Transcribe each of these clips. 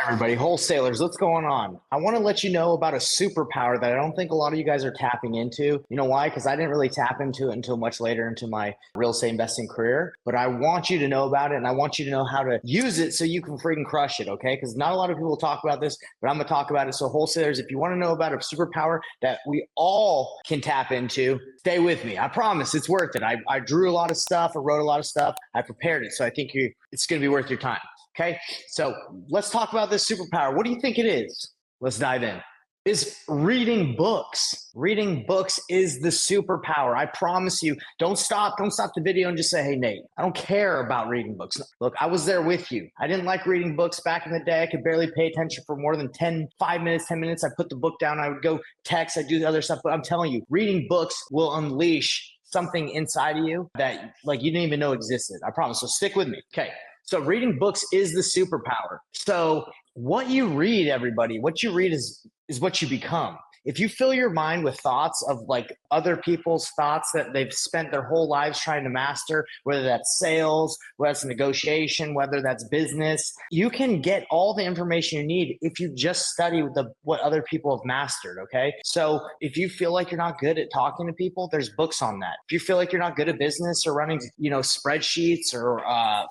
Everybody, wholesalers, what's going on? I want to let you know about a superpower that I don't think a lot of you guys are tapping into. You know why? Because I didn't really tap into it until much later into my real estate investing career. But I want you to know about it, and I want you to know how to use it so you can freaking crush it, okay? Because not a lot of people talk about this, but I'm going to talk about it. So wholesalers, if you want to know about a superpower that we all can tap into, stay with me. I promise it's worth it. I drew a lot of stuff. I wrote a lot of stuff. I prepared it. So I think it's going to be worth your time. Okay, so let's talk about this superpower. What do you think it is? Let's dive in. Is reading books. Reading books is the superpower. I promise you. Don't stop the video and just say, hey, Nate, I don't care about reading books. Look, I was there with you. I didn't like reading books back in the day. I could barely pay attention for more than 5 minutes, 10 minutes. I put the book down. I would go text. I do the other stuff. But I'm telling you, reading books will unleash something inside of you that like you didn't even know existed. I promise. So stick with me. Okay. So reading books is the superpower. So what you read, everybody, what you read is what you become. If you fill your mind with thoughts of like other people's thoughts that they've spent their whole lives trying to master, whether that's sales, whether that's negotiation, whether that's business, you can get all the information you need if you just study what other people have mastered, okay? So if you feel like you're not good at talking to people, there's books on that. If you feel like you're not good at business or running, spreadsheets or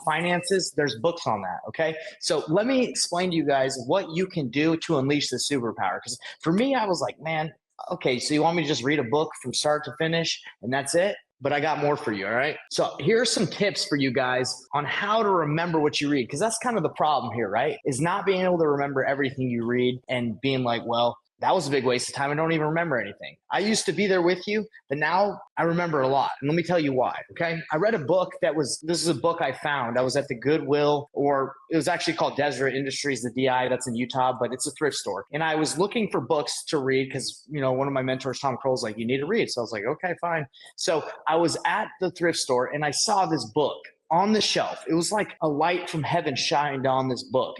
finances, there's books on that, okay? So let me explain to you guys what you can do to unleash the superpower. Because for me, I was like, man, okay, so you want me to just read a book from start to finish and that's it? But I got more for you, all right? So here are some tips for you guys on how to remember what you read, because that's kind of the problem here, right? Is not being able to remember everything you read and being like, well, that was a big waste of time. I don't even remember anything. I used to be there with you, but now I remember a lot. And let me tell you why, okay? I read a book this is a book I found. I was at the Goodwill, or it was actually called Deseret Industries, the DI, that's in Utah, but it's a thrift store. And I was looking for books to read because, one of my mentors, Tom Kroll's like, you need to read. So I was like, okay, fine. So I was at the thrift store and I saw this book on the shelf. It was like a light from heaven shined on this book.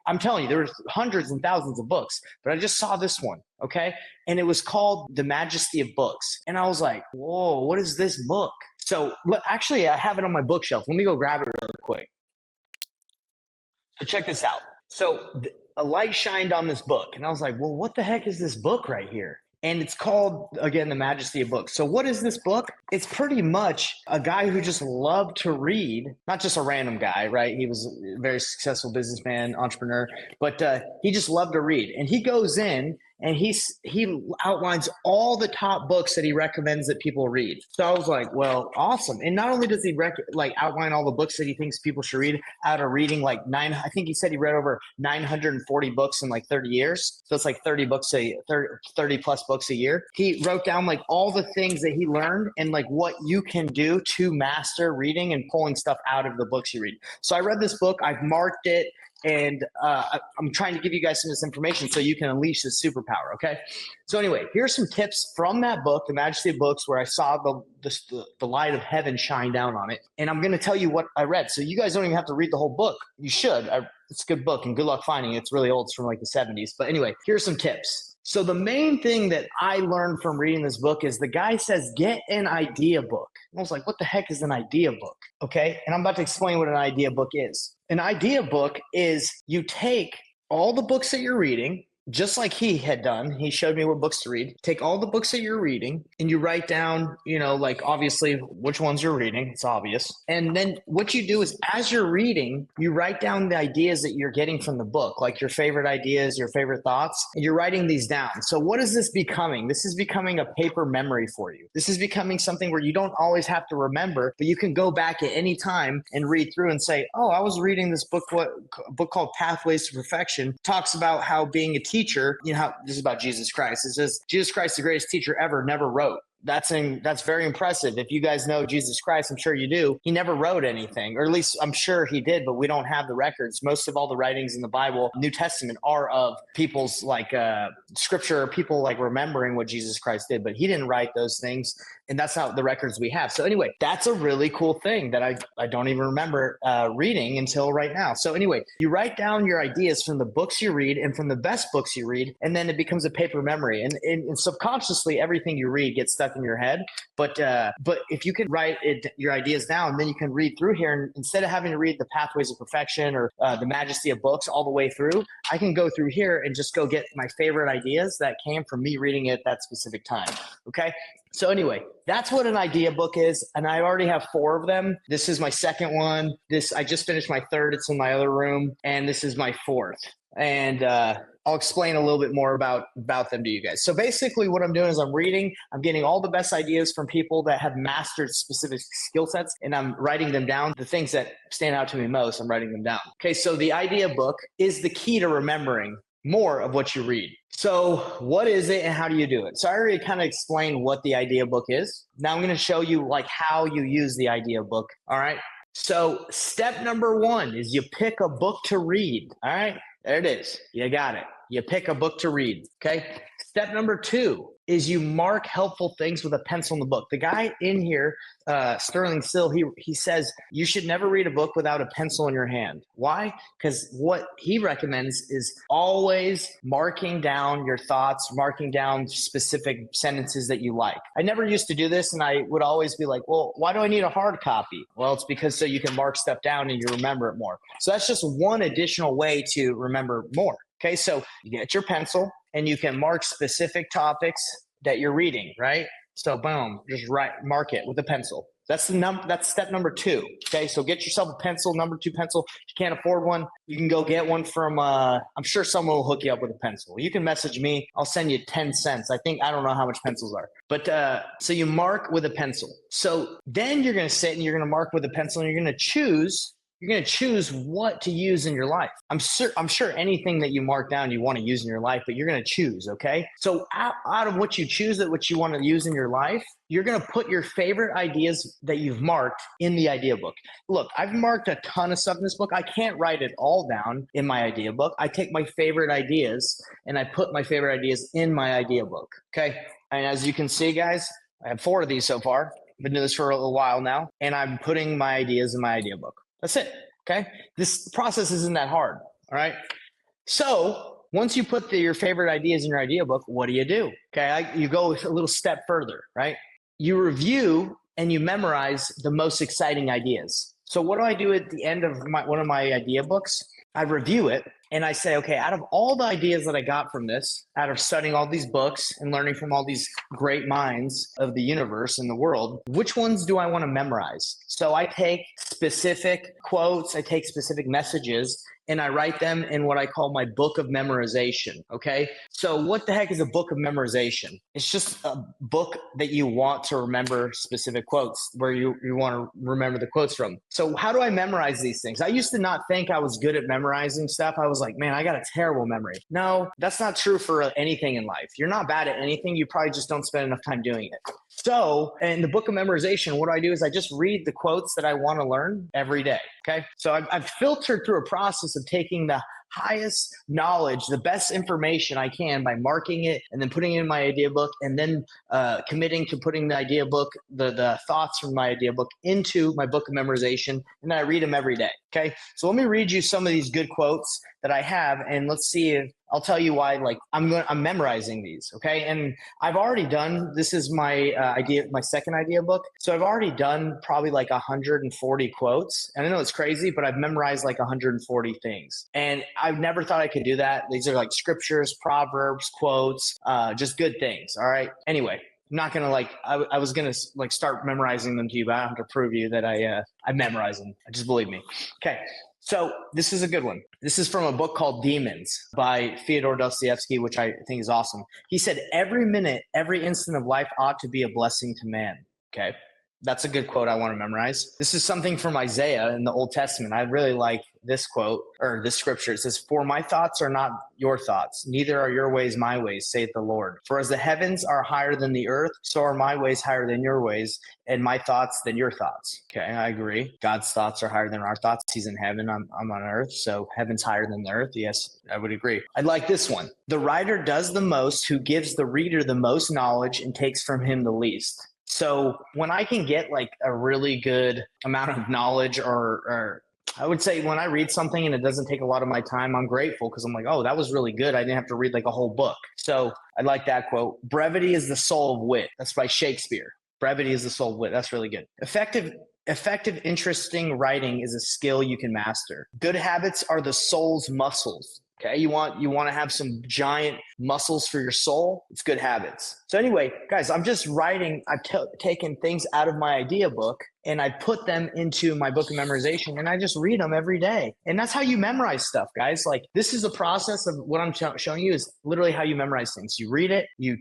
I'm telling you, there were hundreds and thousands of books, but I just saw this one, okay? And it was called The Majesty of Books. And I was like, whoa, what is this book? So actually, I have it on my bookshelf. Let me go grab it real quick. So check this out. So a light shined on this book. And I was like, well, what the heck is this book right here? And it's called, again, The Majesty of Books. So what is this book? It's pretty much a guy who just loved to read, not just a random guy, right? He was a very successful businessman, entrepreneur, but he just loved to read. And he goes in and he outlines all the top books that he recommends that people read. So I was like, well, awesome. And not only does he outline all the books that he thinks people should read out of reading I think he said he read over 940 books in like 30 years. So it's like 30 plus books a year. He wrote down like all the things that he learned and like what you can do to master reading and pulling stuff out of the books you read. So I read this book, I've marked it, and I'm trying to give you guys some of this information so you can unleash this superpower, okay? So anyway, here's some tips from that book, The Majesty of Books, where I saw the light of heaven shine down on it. And I'm going to tell you what I read. So you guys don't even have to read the whole book. You should. It's a good book, and good luck finding it. It's really old. It's from like the 70s. But anyway, here's some tips. So the main thing that I learned from reading this book is the guy says, get an idea book. I was like, what the heck is an idea book? Okay. And I'm about to explain what an idea book is. An idea book is you take all the books that you're reading, just like he had done. He showed me what books to read. Take all the books that you're reading and you write down, like obviously which ones you're reading. It's obvious. And then what you do is as you're reading, you write down the ideas that you're getting from the book, like your favorite ideas, your favorite thoughts, and you're writing these down. So what is this becoming? This is becoming a paper memory for you. This is becoming something where you don't always have to remember, but you can go back at any time and read through and say, oh, I was reading this book, a book called Pathways to Perfection, talks about how being a teacher, how this is about Jesus Christ. It says Jesus Christ, the greatest teacher ever, never wrote. That's very impressive. If you guys know Jesus Christ, I'm sure you do. He never wrote anything, or at least I'm sure he did, but we don't have the records. Most of all the writings in the Bible, New Testament, are of people's scripture, people like remembering what Jesus Christ did, but he didn't write those things. And that's not the records we have. So anyway, that's a really cool thing that I don't even remember reading until right now. So anyway, you write down your ideas from the books you read and from the best books you read, and then it becomes a paper memory. And subconsciously, everything you read gets stuck stuck in your head. But if you can write your ideas down, then you can read through here. And instead of having to read the Pathways of Perfection or the Majesty of Books all the way through, I can go through here and just go get my favorite ideas that came from me reading it at that specific time. Okay. So anyway, that's what an idea book is. And I already have 4 of them. This is my second one. I just finished my third. It's in my other room. And this is my 4th. And I'll explain a little bit more about them to you guys. So basically what I'm doing is I'm getting all the best ideas from people that have mastered specific skill sets, and I'm writing them down. The things that stand out to me most, I'm writing them down. Okay, so the idea book is the key to remembering more of what you read. So what is it and how do you do it? So I already kind of explained what the idea book is. Now I'm going to show you like how you use the idea book. All right. So step number 1 is you pick a book to read. All right. There it is. You got it. You pick a book to read. Okay. Step number 2 is you mark helpful things with a pencil in the book. The guy in here, Sterling Sill, he says you should never read a book without a pencil in your hand. Why? Because what he recommends is always marking down your thoughts, marking down specific sentences that you like. I never used to do this, and I would always be like, well, why do I need a hard copy? Well, it's because so you can mark stuff down and you remember it more. So that's just one additional way to remember more. Okay, so you get your pencil and you can mark specific topics that you're reading, right? So boom, just mark it with a pencil. That's step number 2. Okay, so get yourself a pencil, number 2 pencil. If you can't afford one, you can go get one from, I'm sure someone will hook you up with a pencil. You can message me. I'll send you 10 cents. I don't know how much pencils are. But so you mark with a pencil. So then you're going to sit and you're going to mark with a pencil and you're going to choose what to use in your life. I'm sure anything that you mark down you want to use in your life, but you're going to choose, okay? So out of what you choose that what you want to use in your life, you're going to put your favorite ideas that you've marked in the idea book. Look, I've marked a ton of stuff in this book. I can't write it all down in my idea book. I take my favorite ideas and I put my favorite ideas in my idea book, okay? And as you can see, guys, I have 4 of these so far. I've been doing this for a little while now, and I'm putting my ideas in my idea book. That's it. Okay. This process isn't that hard. All right. So once you put your favorite ideas in your idea book, what do? Okay. You go a little step further, right? You review and you memorize the most exciting ideas. So what do I do at the end of one of my idea books? I review it and I say, okay, out of all the ideas that I got from this, out of studying all these books and learning from all these great minds of the universe and the world, which ones do I want to memorize? So I take specific quotes, I take specific messages, and I write them in what I call my book of memorization, okay? So what the heck is a book of memorization? It's just a book that you want to remember specific quotes, where you want to remember the quotes from. So how do I memorize these things? I used to not think I was good at memorizing stuff. I was like, man, I got a terrible memory. No, that's not true for anything in life. You're not bad at anything. You probably just don't spend enough time doing it. So in the book of memorization, what I do is I just read the quotes that I want to learn every day, okay? So I've filtered through a process of taking the highest knowledge, the best information I can by marking it and then putting it in my idea book, and then committing to putting the idea book, the thoughts from my idea book into my book of memorization, and then I read them every day. Okay. So let me read you some of these good quotes that I have, and let's see if I'll tell you why, like I'm memorizing these. Okay. And I've already done, this is my my second idea book. So I've already done probably like 140 quotes. And I know it's crazy, but I've memorized like 140 things. And I've never thought I could do that. These are like scriptures, proverbs, quotes, just good things. All right. Anyway, I'm not going to I was going to start memorizing them to you, but I don't have to prove you that I memorize them. Just believe me. Okay. So this is a good one. This is from a book called Demons by Fyodor Dostoevsky, which I think is awesome. He said, every minute, every instant of life ought to be a blessing to man. Okay. That's a good quote I want to memorize. This is something from Isaiah in the Old Testament. I really like this quote or this scripture. It says, for my thoughts are not your thoughts, neither are your ways my ways, saith the Lord. For as the heavens are higher than the earth, so are my ways higher than your ways, and my thoughts than your thoughts. Okay, I agree. God's thoughts are higher than our thoughts. He's in heaven. I'm on earth. So heaven's higher than the earth. Yes, I would agree. I like this one. The writer does the most who gives the reader the most knowledge and takes from him the least. So when I can get like a really good amount of knowledge or I would say when I read something and it doesn't take a lot of my time, I'm grateful because I'm like, oh, that was really good. I didn't have to read like a whole book. So I like that quote. Brevity is the soul of wit. That's by Shakespeare. Brevity is the soul of wit. That's really good. Effective, interesting writing is a skill you can master. Good habits are the soul's muscles. Okay, you want to have some giant muscles for your soul. It's good habits. So anyway, guys, I'm just writing. I've taken things out of my idea book and I put them into my book of memorization, and I just read them every day. And that's how you memorize stuff, guys. Like, this is the process of what I'm showing you is literally how you memorize things. You read it, you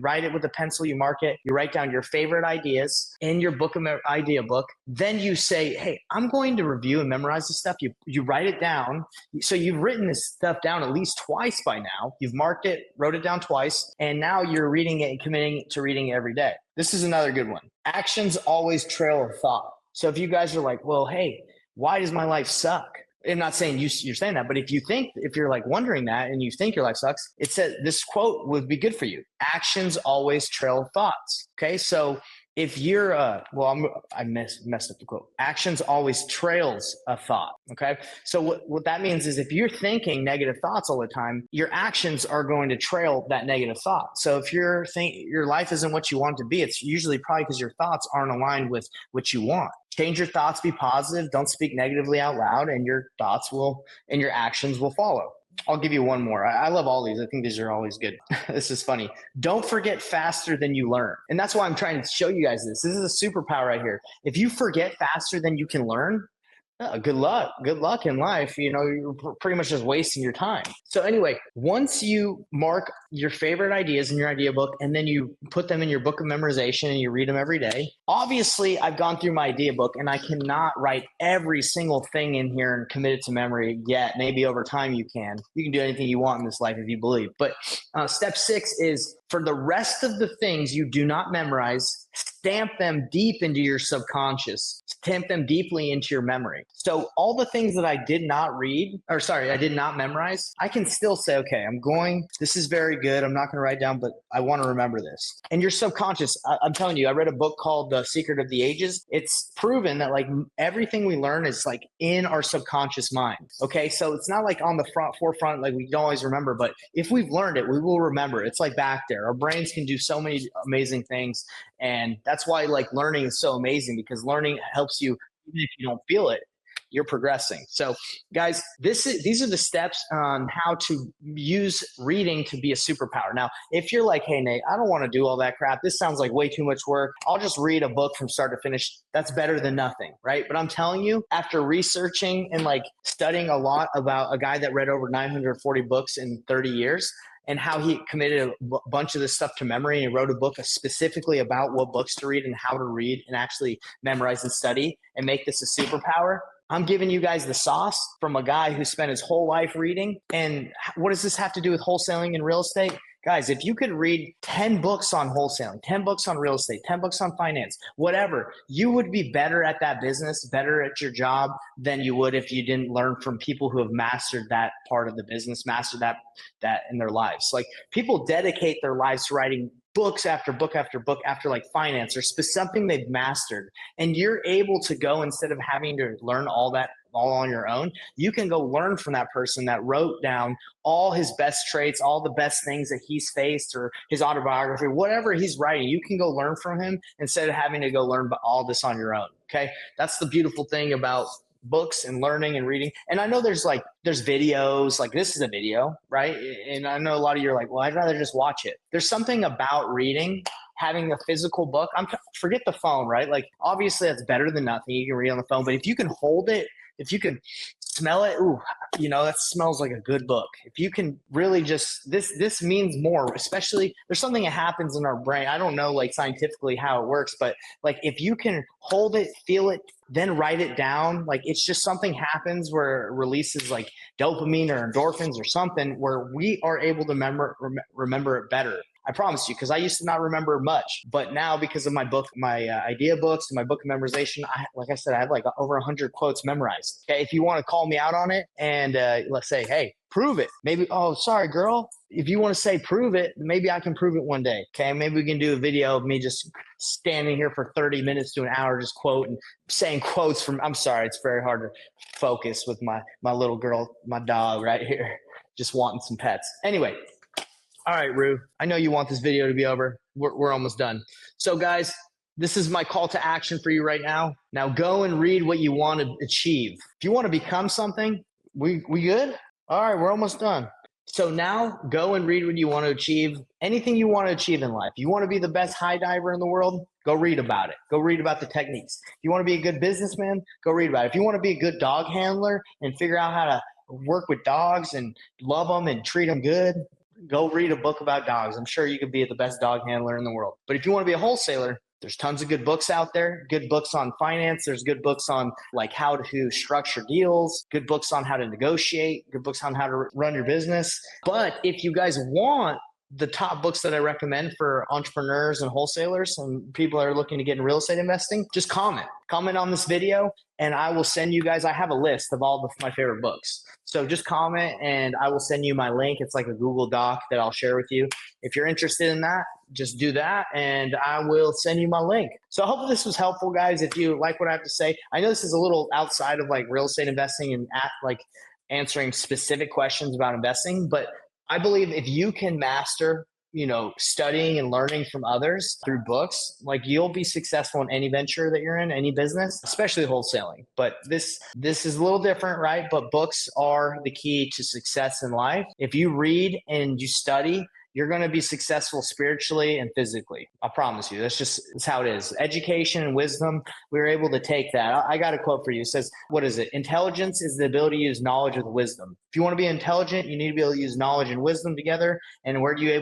write it with a pencil, you mark it, you write down your favorite ideas in your book of idea book. Then you say, hey, I'm going to review and memorize this stuff. You write it down. So you've written this stuff down at least twice by now. You've marked it, wrote it down twice, and now you're reading it and committing to reading it every day. This is another good one. Actions always trail a thought. So if you guys are like, well, hey, why does my life suck? I'm not saying you're saying that, but if you're like wondering that and you think your life sucks, it says this quote would be good for you. Actions always trail thoughts. Okay. So if you're I messed up the quote. Actions always trails a thought. Okay. So what that means is if you're thinking negative thoughts all the time, your actions are going to trail that negative thought. So if your life isn't what you want it to be, it's usually probably because your thoughts aren't aligned with what you want. Change your thoughts, be positive, don't speak negatively out loud, and your your actions will follow. I'll give you one more. I love all these. I think these are always good. This is funny. Don't forget faster than you learn. And that's why I'm trying to show you guys this. This is a superpower right here. If you forget faster than you can learn, good luck. Good luck in life. You're pretty much just wasting your time. So anyway, once you mark your favorite ideas in your idea book and then you put them in your book of memorization and you read them every day, obviously I've gone through my idea book and I cannot write every single thing in here and commit it to memory yet. Maybe over time you can. You can do anything you want in this life if you believe. But step 6 is for the rest of the things you do not memorize, stamp them deep into your subconscious, stamp them deeply into your memory. So all the things that I did not memorize, I can still say, okay, this is very good. I'm not going to write down, but I want to remember this. And your subconscious, I'm telling you, I read a book called The Secret of the Ages. It's proven that like everything we learn is like in our subconscious mind. Okay. So it's not like on the forefront, like we don't always remember, but if we've learned it, we will remember. It's like back there. Our brains can do so many amazing things. And that's why like learning is so amazing, because learning helps you, even if you don't feel it, you're progressing. So guys, these are the steps on how to use reading to be a superpower. Now, if you're like, hey, Nate, I don't want to do all that crap. This sounds like way too much work. I'll just read a book from start to finish. That's better than nothing, right? But I'm telling you, after researching and like studying a lot about a guy that read over 940 books in 30 years, and how he committed a bunch of this stuff to memory, and he wrote a book specifically about what books to read and how to read and actually memorize and study and make this a superpower. I'm giving you guys the sauce from a guy who spent his whole life reading. And what does this have to do with wholesaling and real estate? Guys, if you could read 10 books on wholesaling, 10 books on real estate, 10 books on finance, whatever, you would be better at that business, better at your job than you would if you didn't learn from people who have mastered that part of the business, mastered that in their lives. Like, people dedicate their lives to writing books after book after book after like finance or something they've mastered. And you're able to go, instead of having to learn all that all on your own, you can go learn from that person that wrote down all his best traits, all the best things that he's faced, or his autobiography, whatever he's writing. You can go learn from him instead of having to go learn all this on your own. Okay. That's the beautiful thing about books and learning and reading. And I know there's videos, like this is a video, right? And I know a lot of you are like, well, I'd rather just watch it. There's something about reading, having a physical book. Forget the phone, right? Like, obviously that's better than nothing. You can read on the phone, but if you can hold it, if you can smell it, that smells like a good book. If you can really this means more, especially there's something that happens in our brain. I don't know like scientifically how it works, but like if you can hold it, feel it, then write it down, like it's just something happens where it releases like dopamine or endorphins or something where we are able to remember it better. I promise you, because I used to not remember much, but now because of my book, my idea books and my book of memorization, like I said, I have like over 100 quotes memorized. Okay, if you want to call me out on it and let's say, hey, Prove it. Maybe, oh, sorry, girl. If you want to say prove it, maybe I can prove it one day. Okay. Maybe we can do a video of me just standing here for 30 minutes to an hour, just quoting, saying quotes from, I'm sorry, it's very hard to focus with my little girl, my dog right here, just wanting some pets. Anyway. All right, Rue, I know you want this video to be over. We're almost done. So guys, this is my call to action for you right now. Now go and read what you want to achieve. If you want to become something, we good? All right, we're almost done. So now go and read what you want to achieve. Anything you want to achieve in life. You want to be the best high diver in the world? Go read about it. Go read about the techniques. If you want to be a good businessman, go read about it. If you want to be a good dog handler and figure out how to work with dogs and love them and treat them good, go read a book about dogs. I'm sure you could be the best dog handler in the world. But if you want to be a wholesaler, there's tons of good books out there, good books on finance. There's good books on like how to structure deals, good books on how to negotiate, good books on how to run your business. But if you guys want the top books that I recommend for entrepreneurs and wholesalers and people that are looking to get in real estate investing, just comment on this video and I will send you guys, I have a list of all of my favorite books. So just comment and I will send you my link. It's like a Google Doc that I'll share with you. If you're interested in that, just do that and I will send you my link. So I hope this was helpful, guys. If you like what I have to say, I know this is a little outside of like real estate investing and answering specific questions about investing, but I believe if you can master, studying and learning from others through books, like you'll be successful in any venture that you're in, any business, especially wholesaling. But this is a little different, right? But books are the key to success in life. If you read and you study, you're going to be successful spiritually and physically. I promise you. That's how it is. Education and wisdom, we were able to take that. I got a quote for you. It says, what is it? Intelligence is the ability to use knowledge with wisdom. If you want to be intelligent, you need to be able to use knowledge and wisdom together. And where are you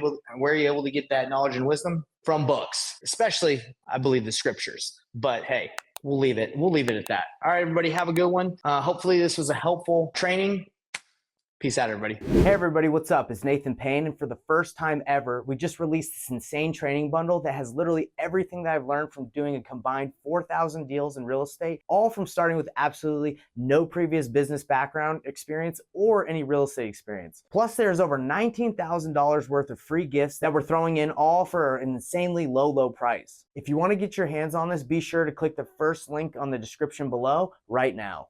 able to get that knowledge and wisdom? From books, especially, I believe, the scriptures. But hey, we'll leave it at that. All right, everybody, have a good one. Hopefully this was a helpful training. Peace out, everybody. Hey everybody, what's up? It's Nathan Payne, and for the first time ever, we just released this insane training bundle that has literally everything that I've learned from doing a combined 4,000 deals in real estate, all from starting with absolutely no previous business background experience or any real estate experience. Plus, there's over $19,000 worth of free gifts that we're throwing in, all for an insanely low price. If you want to get your hands on this, be sure to click the first link on the description below right now.